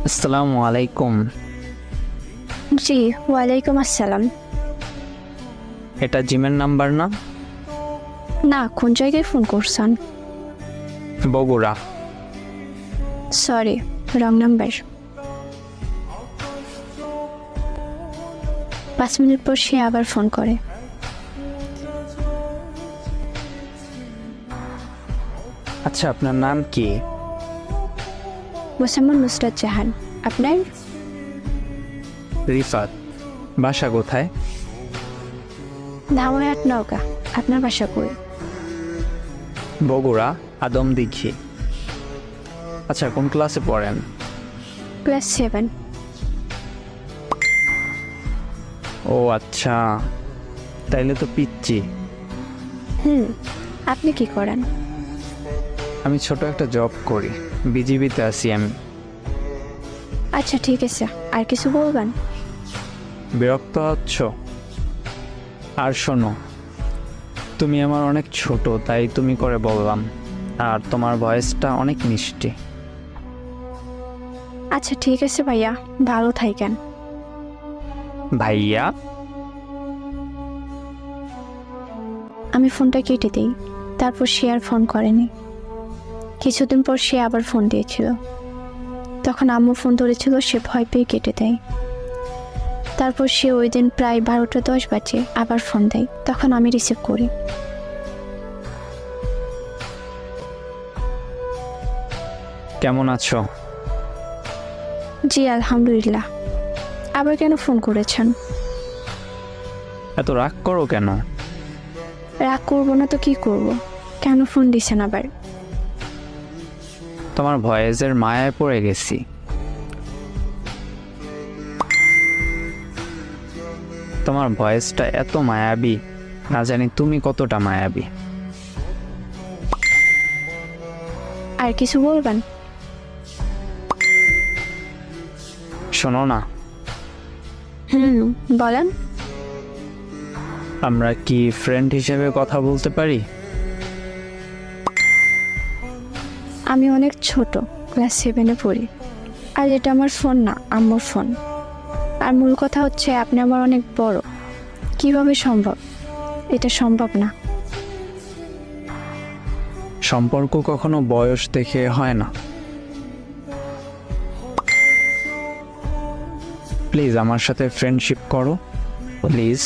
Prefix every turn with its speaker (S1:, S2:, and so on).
S1: আসসালামু আলাইকুম।
S2: জি, ওয়ালাইকুম আসসালাম।
S1: এটা জিমের নাম্বার না?
S2: না, কোন জায়গায় ফোন করছেন?
S1: Bogura.
S2: Sorry, wrong number. 5 minute পর সে আবার ফোন করে।
S1: আচ্ছা, আপনার নাম কি?
S2: মোসাম্মদ নুসরাত জাহান। আপনার?
S1: রিফাত। বাসা কোথায়?
S2: ধামরাহাট, নওগাঁ। আপনার বাসা কই?
S1: বগুড়া, আদমদীঘি। আচ্ছা, কোন ক্লাসে পড়েন?
S2: ক্লাস 7।
S1: ও আচ্ছা, তাইলে তো পিচ্ছি।
S2: আপনি কি করেন?
S1: আমি ছোট একটা জব করি, বিজিবিতে আছি আমি।
S2: আচ্ছা ঠিক আছে, আর কিছু বলবেন?
S1: বিরক্ত হচ্ছ? আর শোনো, তুমি আমার অনেক ছোট, তাই তুমি করে বললাম। আর তোমার ভয়েসটা অনেক মিষ্টি।
S2: আচ্ছা ঠিক আছে ভাইয়া, ভালো থাকেন।
S1: ভাইয়া?
S2: আমি ফোনটা কেটে দিই, তারপর সে আর ফোন করেনি। কিছুদিন পর সে আবার ফোন দিয়েছিল। তখন আম্মু ফোন ধরেছিল, সে ভয় পেয়ে কেটে দেয়। তারপর সে ওই দিন প্রায় 12টা 10 বাজে আবার ফোন দেয়, তখন আমি রিসিভ করি।
S1: কেমন আছো?
S2: জি আলহামদুলিল্লাহ। আবার কেন ফোন করেছেন?
S1: এত রাগ করো কেন?
S2: রাগ করবো না তো কি করব? কেন ফোন দিছেন আবার?
S1: তোমার ভয়েসের মায়ায় পড়ে গেছি। তোমার ভয়েসটা এত মায়াবী, না জানি তুমি কতটা মায়াবী।
S2: আর কিছু বলবেন?
S1: শোনো না,
S2: বলেন।
S1: আমরা কি ফ্রেন্ড হিসেবে কথা বলতে পারি?
S2: আমি অনেক ছোট, ক্লাস 7-এ পড়ি। আর এটা আমার ফোন না, আম্মুর ফোন। আর মূল কথা হচ্ছে আপনি আমার অনেক বড়। কিভাবে সম্ভব? এটা সম্ভব না।
S1: সম্পর্ক কখনো বয়স দেখে হয় না। প্লিজ আমার সাথে ফ্রেন্ডশিপ করো, প্লিজ।